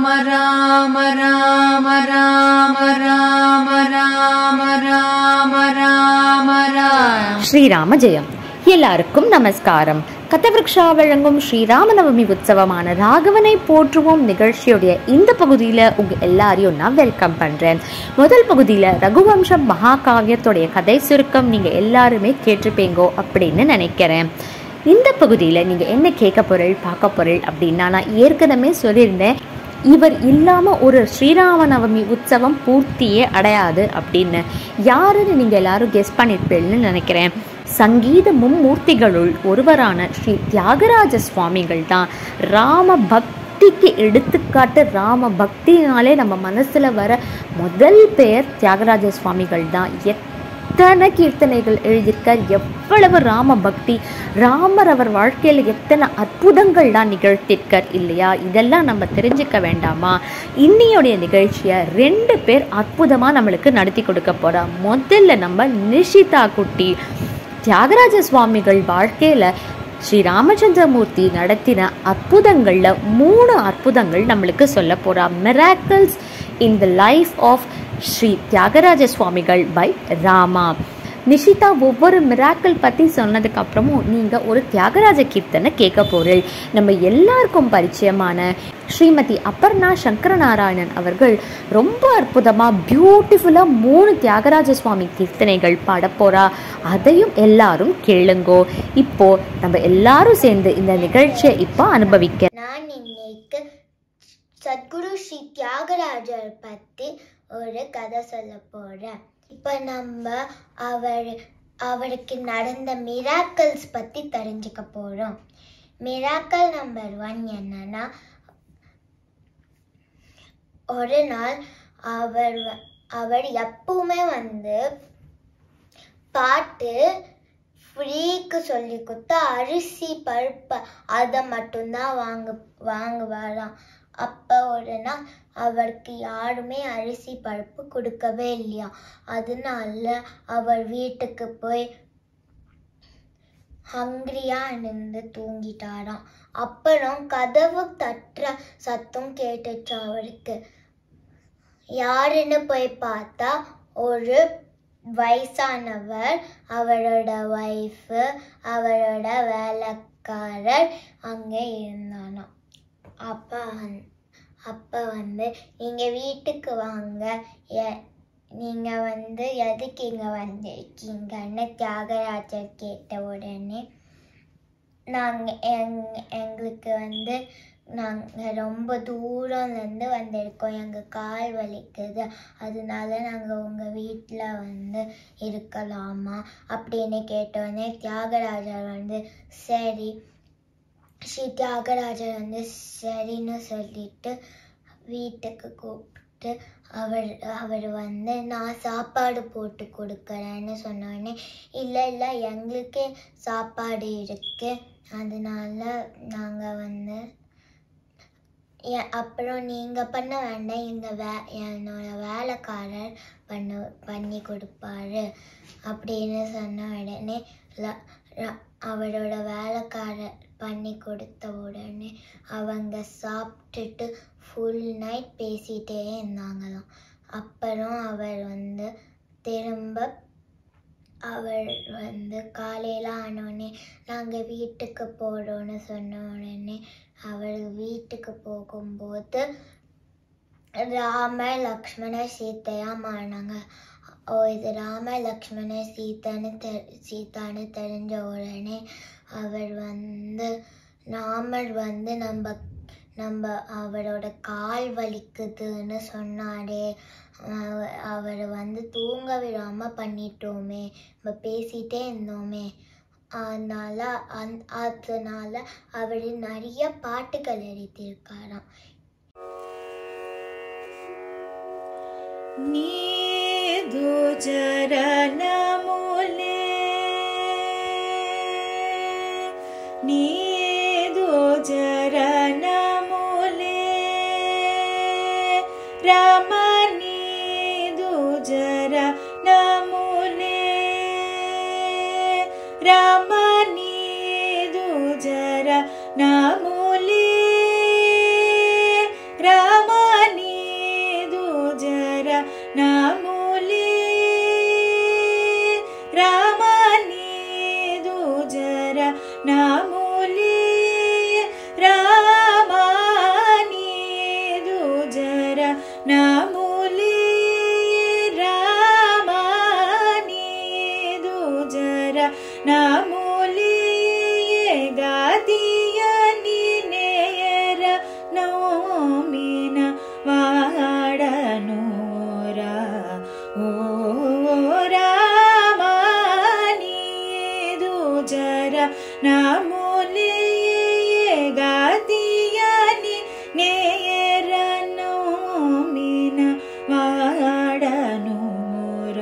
ராம ராம ராம ராம ராம ராம ராம ராம. ஸ்ரீராம ஜெயம். எல்லாருக்கும் நமஸ்காரம். கதவிருக்ஷா வழங்கும் ஸ்ரீராமநவமி உற்சவமான ராகவனை போற்றுவோம் நிகழ்ச்சியுடைய இந்த பகுதியில் உங்கள் எல்லாரையும் நான் வெல்கம் பண்ணுறேன். முதல் பகுதியில் ரகுவம்சம் மகாகாவியத்துடைய கதை சுருக்கம் நீங்கள் எல்லாருமே கேட்டிருப்பீங்கோ அப்படின்னு நினைக்கிறேன். இந்த பகுதியில் நீங்கள் என்ன கேட்க பொருள் பார்க்க பொருள் அப்படின்னா, நான் ஏற்கனவே சொல்லியிருந்தேன், இவர் இல்லாமல் ஒரு ஸ்ரீராமநவமி உற்சவம் பூர்த்தியே அடையாது அப்படின்னு. யாருன்னு நீங்கள் எல்லாரும் கெஸ் பண்ணியிருப்பீங்கன்னு நினைக்கிறேன். சங்கீத மும்மூர்த்திகளுள் ஒருவரான ஸ்ரீ தியாகராஜ சுவாமிகள் தான். ராம பக்திக்கு எடுத்துக்காட்டு. ராம பக்தினாலே நம்ம மனசில் வர முதல் பெயர் தியாகராஜ சுவாமிகள் தான். எத்தனை கீர்த்தனைகள் எழுதியிருக்கார், எவ்வளவு ராம பக்தி, ராமர் அவர் வாழ்க்கையில் எத்தனை அற்புதங்கள் தான் நிகழ்த்திருக்கார் இல்லையா? இதெல்லாம் நம்ம தெரிஞ்சுக்க வேண்டாமா? இன்னையோடைய நிகழ்ச்சியை 2 பேர் அற்புதமாக நம்மளுக்கு நடத்தி கொடுக்க போகிறா. முதல்ல நம்ம நிஷிதா குட்டி. தியாகராஜ சுவாமிகள் வாழ்க்கையில் ஸ்ரீ ராமச்சந்திரமூர்த்தி நடத்தின அற்புதங்களில் 3 அற்புதங்கள் நம்மளுக்கு சொல்ல போகிறா. Miracles in the life of Shri Thyagaraja சுவாமிகள் பை ராமா. நிஷிதா ஒவ்வொரு மிராக்கிள் பற்றி சொன்னதுக்கப்புறமும் நீங்கள் ஒரு தியாகராஜ கீர்த்தனை கேட்க போகிறீள். நம்ம எல்லாருக்கும் பரிச்சயமான ஸ்ரீமதி அப்பர்ணா சங்கரநாராயணன் அவர்கள் ரொம்ப அற்புதமாக பியூட்டிஃபுல்லாக 3 தியாகராஜ சுவாமி கீர்த்தனைகள் பாட போகிறா. அதையும் எல்லாரும் கேளுங்கோ. இப்போ நம்ம எல்லாரும் சேர்ந்து இந்த நிகழ்ச்சியை இப்போ அனுபவிக்க. நான் இன்னைக்கு சத்குரு ஸ்ரீ தியாகராஜர் பற்றி ஒரு கதை சொல்ல போகிறேன். இப்போ நம்ம அவருக்கு நடந்த மிராக்கிள்ஸ் பற்றி தெரிஞ்சுக்க போகிறோம். மிராக்கிள் நம்பர் 1 என்னன்னா, ஒரு நாள் அவர் எப்பவுமே பாட்டு ஃப்ரீக்கு சொல்லி கொடுத்தா அரிசி பருப்பு அதை மட்டும்தான் வாங்குவாராம். அப்போ ஒரு நாள் அவருக்கு யாருமே அரிசி பருப்பு கொடுக்கவே இல்லையா. அதனால அவர் வீட்டுக்கு போய் ஹங்கிரியா இருந்து தூங்கிட்டாராம். அப்புறம் கதவு தட்டுற சத்தம் கேட்டுச்சு அவருக்கு. யாருன்னு போய் பார்த்தா ஒரு வயசானவர், அவரோட ஒய்ஃபு, அவரோட வேலைக்காரர் அங்கே இருந்தானாம். அப்போ நீங்கள் வீட்டுக்கு வாங்க, நீங்கள் எதுக்கு இங்கே வந்திருக்கீங்கன்னு தியாகராஜர் கேட்ட உடனே, எங்களுக்கு நாங்கள் ரொம்ப தூரம்லேருந்து வந்திருக்கோம், எங்கள் கால் வலிக்குது, அதனால நாங்கள் உங்கள் வீட்டில் இருக்கலாமா அப்படின்னு கேட்டோடனே தியாகராஜர் சரி, ஸ்ரீ தியாகராஜர் சரின்னு சொல்லிட்டு வீட்டுக்கு கூப்பிட்டு அவர் நான் சாப்பாடு போட்டு கொடுக்குறேன்னு சொன்னோடனே, இல்லை எங்களுக்கே சாப்பாடு இருக்கு, அதனால நாங்கள் அப்புறம் நீங்கள் பண்ண வேண்டாம், என்னோட வேலைக்காரர் பண்ணி கொடுப்பாரு அப்படின்னு சொன்ன உடனே அவரோட வேலைக்காரர் பண்ணி கொடுத்த உடனே அவங்க சாப்பிட்டுட்டு ஃபுல் நைட் பேசிகிட்டே இருந்தாங்களாம். அப்புறம் அவர் திரும்ப காலையில் ஆனோடனே நாங்கள் வீட்டுக்கு போகிறோன்னு சொன்ன உடனே அவர் வீட்டுக்கு போகும்போது ராம லக்ஷ்மண சீத்தையாக மாறினாங்க. இது ராம லக்ஷ்மண சீதான்னு தெரிஞ்ச உடனே அவர் ராமர் நம்ம அவரோட கால் வலிக்குதுன்னு சொன்னாரே, அவர் தூங்க விடாமல் பண்ணிட்டோமே, நம்ம பேசிகிட்டே இருந்தோமே, அதனால அவர் நிறைய பாட்டுகள் எழுதியிருக்காராம். நீது சரணமுலே நீது சரணமுலே ராம நீது சரணமுலே ராம நீது சரணமுலே ராம ನಮೂಲಿ ರಾಮ ನೀದು ಜರ ನಮೂಲಿ ರಾಮ ನೀದು ಜರ ನಮೂಲಿ ರಾಮ ನೀದು ಜರ ನಮೂಲಿ ಗಾದಿಯ ನೀನೇರ ನೋಮಿನ ವಾಡನೂರ ಓ ರಾಮ ನೀದು ಜರ ನಮೂಲಿ ಗಾದಿಯ ನೀನೇರ ನೋಮಿನ ವಾಡನೂರ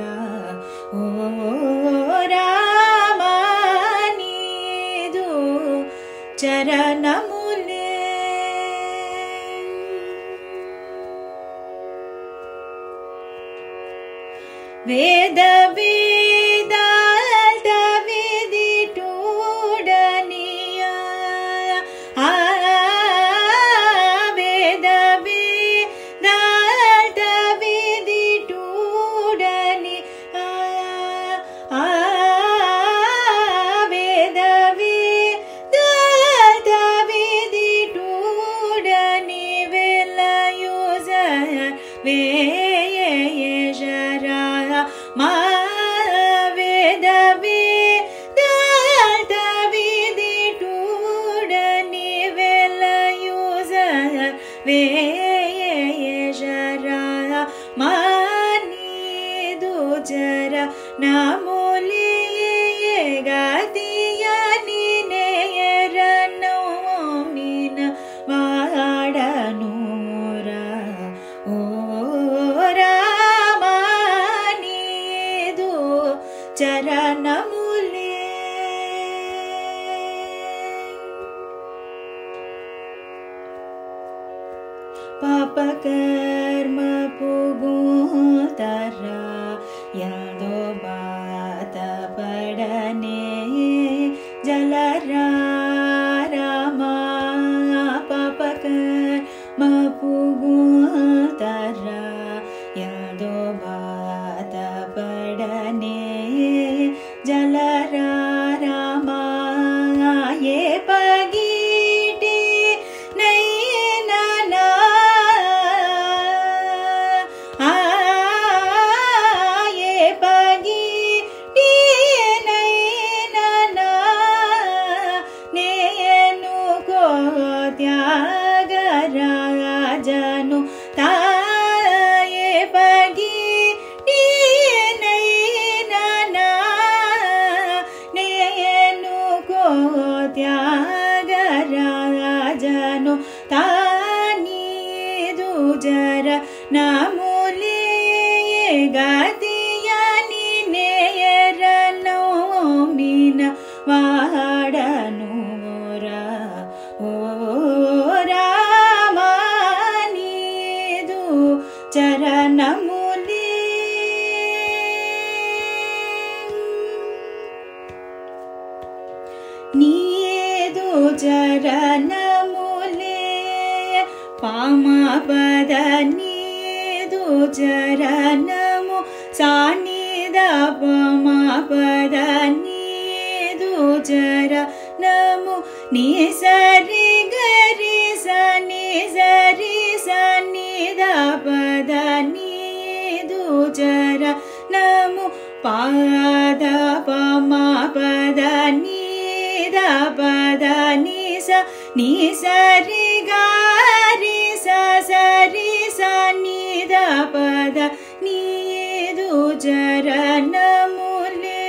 ಓ ರಾಮ ನೀದು ಚರಣಮೂಲೆ ವೇದ ವೇದಾಂತ ವಿದಿಟೂಡನಿಯ ವೇದ ವೇದಾಂತ ವಿದಿಟೂಡನಿ ವೇದ ವೇದಾಂತ ವಿದಿಟೂಡನಿ ವೆಲಯುಸ ವೇಯೇಶರ ಮಾ ವೇದ ವೇದಾಂತ ವಿದಿಟೂಡನಿ ವೆಲಯುಸ ವೇಯೇಶರ ಮಾನಿದು ಜರ ನಮೂಲಿಯೇ ಗಾದಿಯ ನೀನೇರ ನೋಮಿನ ವಾಡನೂರ ಓ ರಾಮ ನೀದು ಚರಣಮೂಲೆ ಪಾಪ ಕರ್ಮ ಪುಗುತರ ಯಾದೋ ಬಾತ ಪಡನೆ ಜಲರ ರಾಮ ಪಾಪ ಕರ್ಮ ಪುಗುತರ ಯಾದೋ ಬಾತ ಪಡನೆ ಜಲರ ರಾಮ ಯೇ ಪಗೀಟಿ ನೈನನ ಯೇ ಪಗೀಟಿ ನೈನನ ನೇನು ಕೋ ತ್ಯಾಗರಾಜನು ತಾಯೇ ಪಗೀಟಿ ನೈನನ ನೇನು ಕೋ ತ್ಯಾಗರಾಜನು ತಾನೀದು ಜರ ನಮೂಲಿಯೇ ಗಾದಿಯ ನೀನೇರ ನೋಮಿನ ವಾಡನೂರ ಓ ರಾಮ ನೀದು ಚರಣಮೂಲೆ ನೀದು ಚರಣಮೂಲೆ ಪಾಮ ಪದ ನೀದು ಚರಣಮು ಸಾನಿದ ಪಮ ಪದ ನೀದು ಚರಣಮು ನೀ ಸರಿ ಗರಿ ಸನಿ ಸರಿ ಸನಿದ ಪದ ನೀದು ಚರಣಮು ಪಾದ ಪಮ ಪದ ನೀದ ಪದ ನೀಸ ನೀ ಸರಿ ಗಾರಿ ಸರಿ ಸನಿದ ಪದ ನೀದು ಚರಣಮೂಲೆ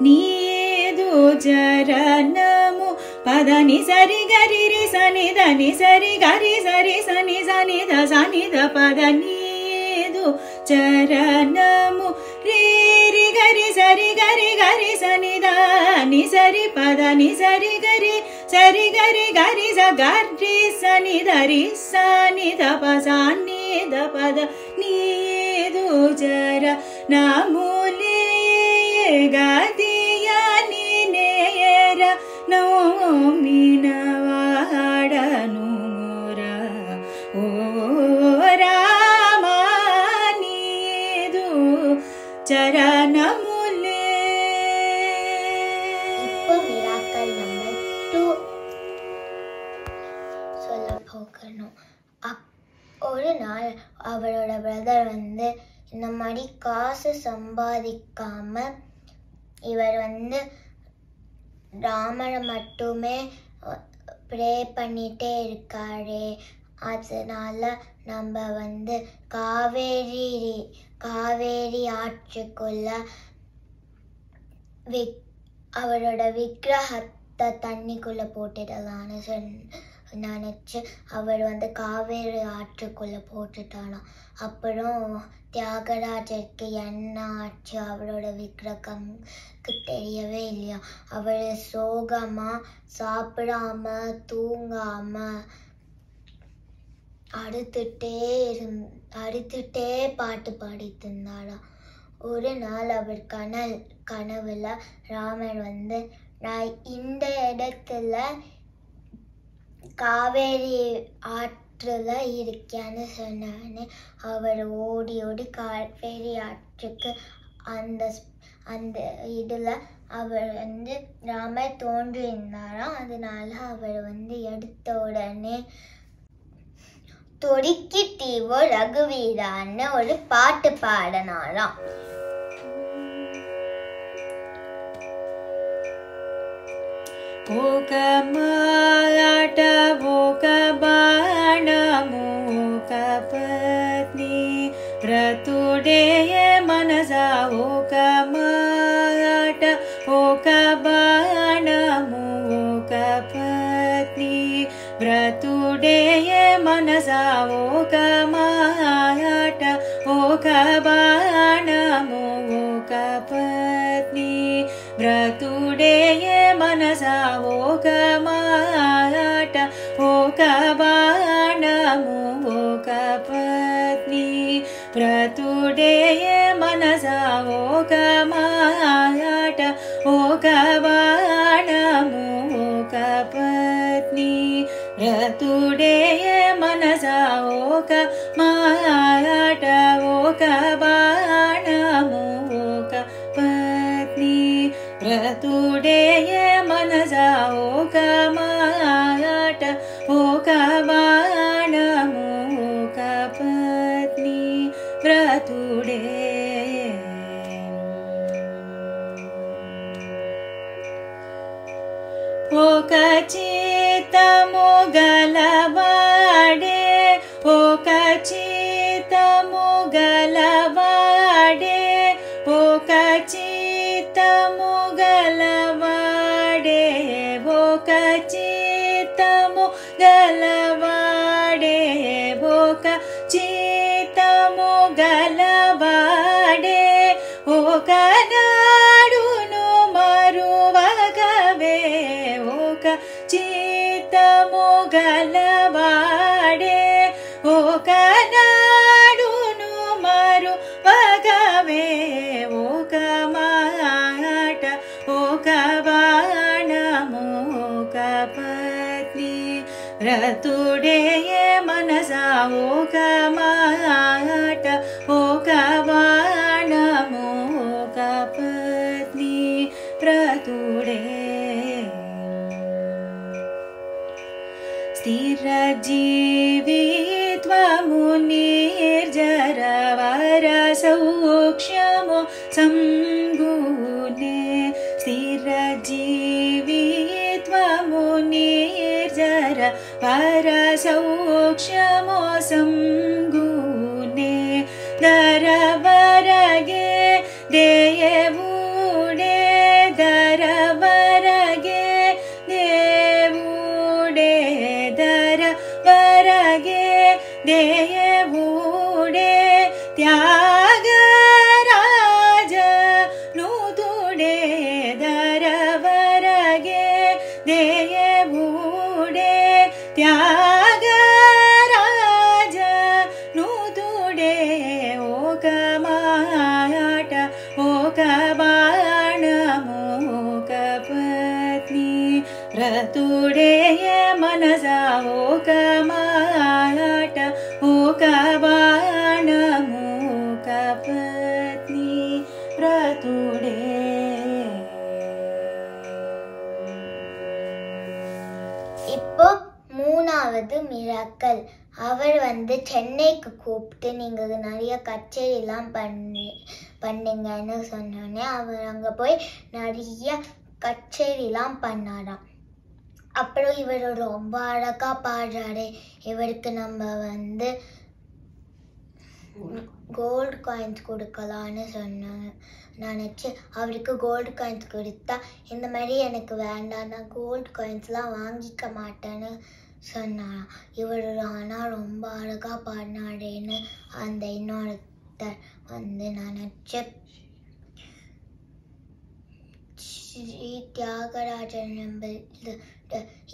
ನೀದು ಚರಣಮು ಪದ ನಿ ಸರಿ ಗರಿ ರಿ ಸನಿ ದ ನಿ ಸರಿ ಗರಿ ಸರಿ ಸನಿ ಸನಿ ದ ಸನಿ ದ ಪದ ನೀದು ಚರಣಮು ರೇ ರಿ ಗರಿ ಸರಿ ಸನಿ ದ ನಿ ಸರಿ ಪದ ನಿ ಸರಿ ಗರಿ ಸ ಗರಿ ಸನಿ ಧರಿ ಸನಿ ದ ಪ ಸನಿ ದ ಪದ ನೀದು ಜರ ನಮೂಲೆ ಗಾದಿಯ ನೀನೇರ ನೋಮಿನ ವಾಡನೂರ ಓ ರಾ சொல்ல போகணும். ஒரு நாள் அவரோட பிரதர் வந்து இந்த மாதிரி காசு சம்பாதிக்காம இவர் வந்து ராமரை மட்டுமே ப்ரே பண்ணிட்டே இருக்காரு, அதனால நம்ம வந்து காவேரி ஆற்றுக்குள்ள அவரோட விக்கிரகத்தை தண்ணிக்குள்ள போட்டுடலான்னு நினைச்சு அவர் வந்து காவேரி ஆற்றுக்குள்ள போட்டுட்டாராம். அப்புறம் தியாகராஜருக்கு என்ன ஆச்சு, அவரோட விக்கிரகம்க்கு தெரியவே இல்லையா. அவர் சோகமா சாப்பிடாம தூங்காம அழுதுட்டே பாட்டு பாடிட்டு இருந்தாராம். ஒரு நாள் அவர் கனவுல ராமர் வந்து நான் இந்த இடத்துல காவேரி ஆற்றுல இருக்கேன்னு சொன்னான்னு அவர் ஓடி காவேரி ஆற்றுக்கு அந்த இதுல அவர் வந்து ராமர் தோன்றியிருந்தாராம். அதனால அவர் வந்து எடுத்த உடனே தொடிக்கி தீவோ ரகுவீரான்னு ஒரு பாட்டு பாடினாராம். ஓக மாயாட்ட ஓக பாணமு ஓக பத்னி பிரதுடேய மனசா ஓக மாயாட்ட ஓக பாணமு ஓக பத்னி பிரதுடேய மனசா ஓக மாயாட்ட ஓக பாணமு ஓக பத்னி பிரதுடேய மனசா ஓக மாயாட்ட ஓக பாணமு ஓக பத்னி பிரதுடேய மனசா ஓக மாயாட்ட ஓக பாணமு ஓக பத்னி பிரதுடேய மனசா ஓக மாயாட்ட ஓக பாணமு ஓக பத்னி பிரதுடேய மனசா ஓக மாயாட்ட ஓக பாணமு ஓக பத்னி பிரதுடேய ಓಕ ಚಿತ್ತ ಮೊಗಲವಾಡೆ ಓಕ ಚಿತ್ತ ಮೊಗಲವಾಡೆ ಓಕ ಚಿತ್ತ ಮೊಗಲವಾಡೆ ಓಕ ಚಿತ್ತ ಮೊಗಲವಾಡೆ ಓಕ ಚಿತ್ತ ಮೊಗಲವಾಡೆ ಓಕ ನಾಡುನು ಮರುವಗವೇ ಓಕ ಚಿತ್ತ ಮೊಗಲವಾಡೆ ಓಕ ನಾಡುನು ಮರುವಗವೇ ಓಕ ಮಾಯಾಟ ಓಕ ಬಾಣಮು ಓಕ ಪತ್ನಿ ರತುಡೆಯ ಮನಸಾ ಓಕ ಮಾಯಾಟ ಓಕ ಬಾಣಮು ಓಕ ಪತ್ನಿ ಪ್ರತುಡೆ ಸ್ಥಿರ ಜೀವಿತ್ವಮು ನಿರ್ಜರವರ ಸೌಕ್ಷ್ಯಮೋ ಸಂಗೂನೆ ಸ್ಥಿರ ಜೀವಿತ್ವಮು ನಿರ್ಜರವರ ಸೌಕ್ಷ್ಯಮೋ ಸಂಗೂನೆ ದರವರಗೆ ದೇವೂಡೆ ದರವರಗೆ ದೇವೂಡೆ ದರವರಗೆ ದೇವೂಡೆ ತ್ಯಾಗರಾಜ ನೂತುಡೆ ದರವರಗೆ ದೇವೂಡೆ ತ್ಯಾಗರಾಜ ನೂತುಡೆ ಓಕ ಮಾಯಾಟ ಓಕ ಬಾಣಮು ಓಕ ಪತ್ನಿ ರತುಡೆಯ ಮನಸಾ ಓಕ ಮಾಯಾಟ ಓಕ ಬಾಣಮು ಓಕ ಪತ್ನಿ ರತುಡೆ இப்போ மூணாவது மூணாவது மிராக்கல். அவர் சென்னைக்கு கூப்பிட்டு நீங்கள் நிறைய கச்சேரிலாம் பண்ணுங்கன்னு சொன்னோன்னே அவர் அங்கே போய் நிறைய கச்சேரிலாம் பண்ணாராம். அப்புறம் இவர் ரொம்ப அழகா பாடுறாரு, இவருக்கு நம்ம கோல்டு காயின்ஸ் கொடுக்கலான்னு நினச்சி அவருக்கு கோல்டு காயின்ஸ் கொடுத்தா, இந்த மாதிரி எனக்கு வேண்டாம், நான் கோல்டு காயின்ஸ்லாம் வாங்கிக்க மாட்டேன்னு சொன்னாராம். இவர் ஆனால் ரொம்ப அழகா பாடினாரேன்னு அந்த இன்னொருத்தர் நினச்சி ஸ்ரீ தியாகராஜன்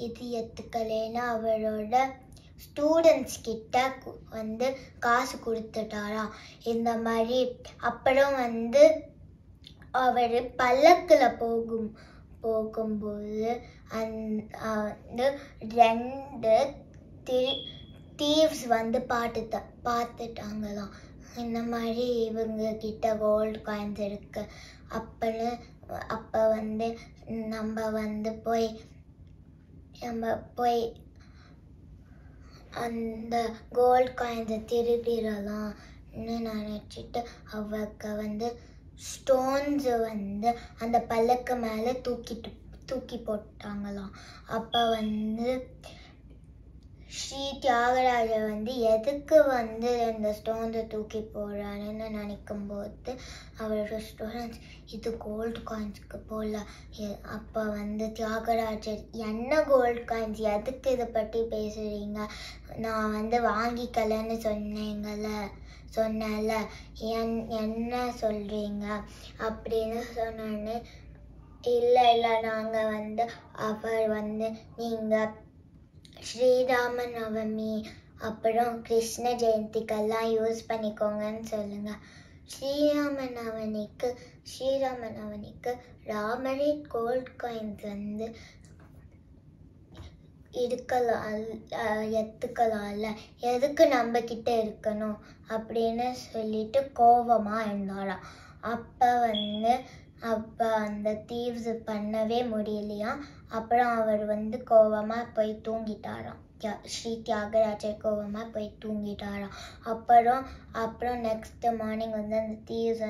இது எத்துக்கலேன்னு அவரோட ஸ்டூடெண்ட்ஸ் கிட்ட காசு கொடுத்துட்டாராம். இந்த மாதிரி அப்புறம் அவர் பல்லக்கில் போகும்போது ரெண்டு தீவ்ஸ் பார்த்துட்டாங்களாம். இந்த மாதிரி இவங்க கிட்ட கோல்டு காயின்ஸ் இருக்கு அப்போ நம்ம போய் அந்த கோல்டு காயின்ஸை திருடிடலாம்னு நினச்சிட்டு அவருக்கு ஸ்டோன்ஸை அந்த பல்லக்கு மேலே தூக்கி போட்டாங்களாம். அப்போ ஸ்ரீ தியாகராஜர் எதுக்கு அந்த ஸ்டோன்ஸை தூக்கி போடுறாருன்னு நினைக்கும்போது அவரோட ஸ்டூடெண்ட்ஸ் இது கோல்டு காயின்ஸுக்கு போகல. அப்போ தியாகராஜர் என்ன கோல்டு காயின்ஸ், எதுக்கு இதை பற்றி பேசுகிறீங்க, நான் வாங்கிக்கலன்னு சொன்னேன்ல என்ன சொல்கிறீங்க அப்படின்னு சொன்னோன்னே, இல்லை நாங்கள் அவர் நீங்கள் ஸ்ரீராம நவமி அப்புறம் கிருஷ்ண ஜெயந்திக்கெல்லாம் யூஸ் பண்ணிக்கோங்கன்னு சொல்லுங்க. ஸ்ரீராம நவமிக்கு ராமரே கோல்ட் காயின்ஸ் எடுத்துக்கலாம்ல, எதுக்கு நம்ம கிட்ட இருக்கணும் அப்படின்னு சொல்லிட்டு கோபமா இருந்தாராம். அப்போ அந்த தீவ்ஸ் பண்ணவே முடியலையா. அப்புறம் அவர் கோபமா போய் தூங்கிட்டாராம். ஸ்ரீ தியாகராஜர் கோபமா போய் தூங்கிட்டாராம். அப்புறம் நெக்ஸ்ட் மார்னிங் அந்த தீவ்ஸ்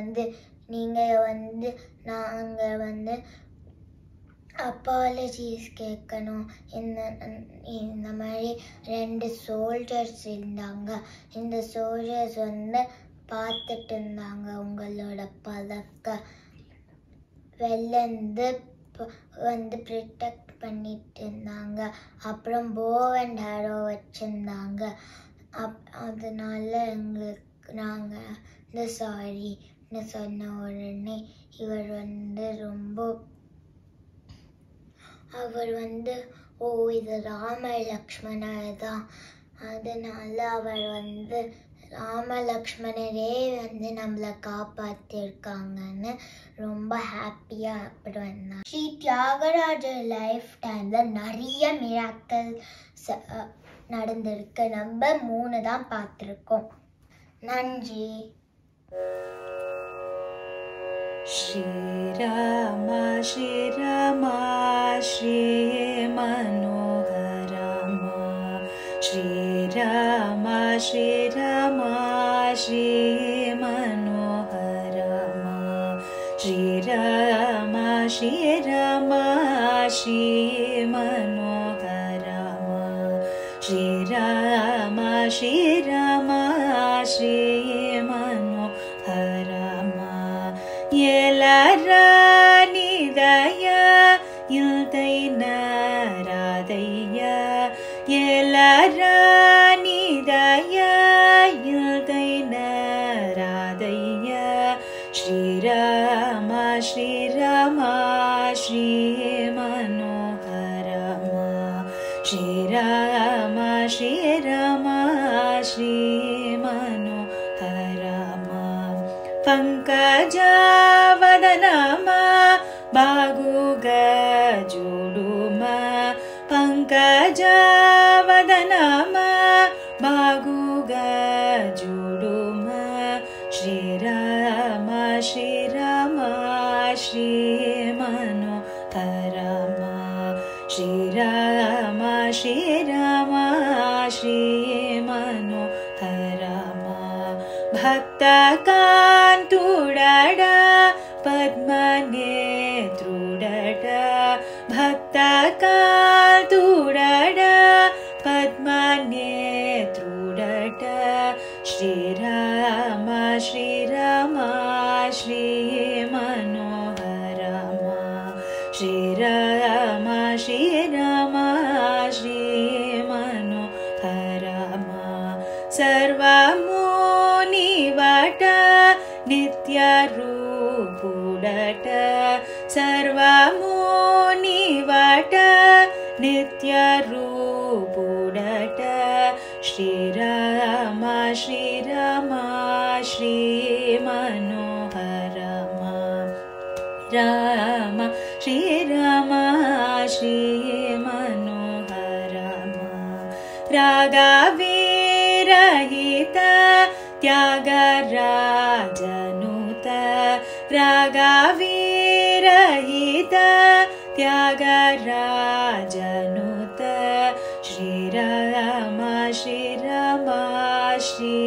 நீங்கள் நாங்கள் அப்பாலஜிஸ் கேட்கணும், இந்த மாதிரி 2 சோல்ஜர்ஸ் இருந்தாங்க, இந்த சோல்ஜர்ஸ் பார்த்துட்டு இருந்தாங்க உங்களோட பதக்க வெளிலேருந்து ப்ரிட்டக்ட் பண்ணிட்டு இருந்தாங்க. அப்புறம் போ அண்ட் ஹேரோ வச்சுருந்தாங்க. அதனால நாங்கள் சாரின்னு சொன்ன உடனே இவர் அவர் ஓ இது ராம லக்ஷ்மணர் தான், அதனால அவர் ராம லக்ஷ்மணரே நம்மளை காப்பாற்றிருக்காங்கன்னு ரொம்ப ஹாப்பியாக அப்படி வந்தாங்க. ஸ்ரீ தியாகராஜர் லைஃப் டைமில் நிறைய மிராக்கிள்ஸ் நடந்திருக்கு. நம்ம 3 தான் பார்த்துருக்கோம். நன்றி. Srirama Srirama Sri மனோகராம Srirama Srirama Sri மனோகராம Srirama Srirama Sri மனோகராம Srirama Srirama Sri மனோகராம எலரானிதய இல்தை நராதைய எலரானிதய இல்தை நராதைய Srirama Srirama Sri மனோகராம Srirama Srirama Sri மனோகராம பங்கஜவதனம பாகுகஜுடும பங்கஜவதனம பாகுகஜுடும Srirama Srirama Sri மனோகராம Srirama Srirama Shri मनोहरमा भक्तकान्तुडडा पद्मनेत्रुडडा भक्तकान्तुडडा पद्मनेत्रुडडा Shriram Shriram Shri मनोहरमा Shriram Shriram Shri मनोहरमा सर्वमुनिवट नित्यरूपुडट सर्वमुनिवट नित्यरूपुडट Shriram Shriram Shri मनोहरमा Ram Shriram Shri मनोहरमा रागविरहित त्यागराजनुत रागविरहित त्यागराजनुत Shriram Shriram Shri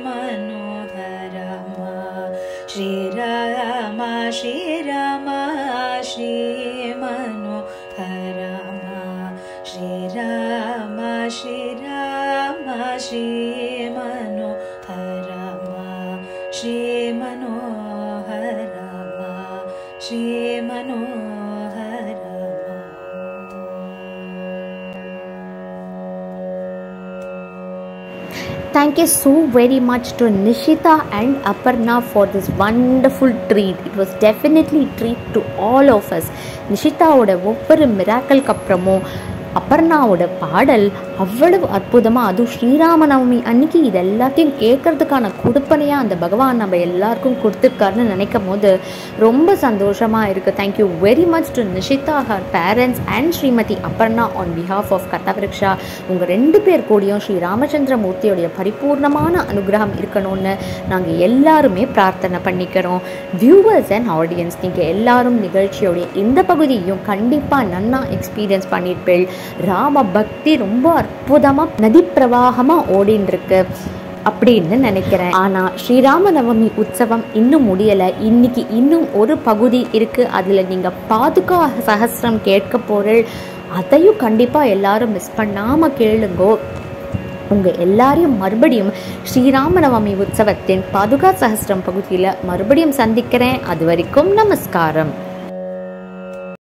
मनोहरमा Shriram Shriram Shri मनोहरमा Shriram Shriram Shri मनोहरमा Shri मनोहरमा Shri मनोहरमा. Thank you so very much to Nishita and Aparna for this wonderful treat. It was definitely a treat to all of us. Nishita oda ஒவ்வொரு மிராக்கலுக்கு அப்புறமும் அபர்ணாவோட பாடல் அவ்வளவு அற்புதமாக, அதுவும் ஸ்ரீராமநவமி அன்னைக்கு இது எல்லாத்தையும் கேட்கறதுக்கான கொடுப்பனையாக அந்த பகவான் நம்ம எல்லாருக்கும் கொடுத்துருக்காருன்னு நினைக்கும் போது ரொம்ப சந்தோஷமாக இருக்குது. Thank you very much to Nishita, her parents and Shrimati Aparna on behalf of Kathavriksha. உங்கள் 2 பேர் கூடயும் ஸ்ரீ ராமச்சந்திரமூர்த்தியோடைய பரிபூர்ணமான அனுகிரகம் இருக்கணும்னு நாங்கள் எல்லாருமே பிரார்த்தனை பண்ணிக்கிறோம். வியூவர்ஸ் அண்ட் ஆடியன்ஸ், நீங்கள் எல்லாரும் நிகழ்ச்சியோடைய இந்த பகுதியையும் கண்டிப்பாக நன்னா எக்ஸ்பீரியன்ஸ் பண்ணியிருப்பேள். ராம பக்தி ரொம்ப அற்புதமாக நதி பிரவாகமாக ஓடின்னு இருக்கு அப்படின்னு நினைக்கிறேன். ஆனால் ஸ்ரீராமநவமி உற்சவம் இன்னும் முடியலை. இன்னைக்கு இன்னும் ஒரு பகுதி இருக்குது, அதில் நீங்கள் பாதுகா சஹஸ்ரம் கேட்க போகிறீள். அதையும் கண்டிப்பாக எல்லாரும் மிஸ் பண்ணாமல் கேளுங்கோ. உங்கள் எல்லாரையும் மறுபடியும் ஸ்ரீராமநவமி உற்சவத்தின் பாதுகா சஹஸ்ரம் பகுதியில் மறுபடியும் சந்திக்கிறேன். அது வரைக்கும் நமஸ்காரம்.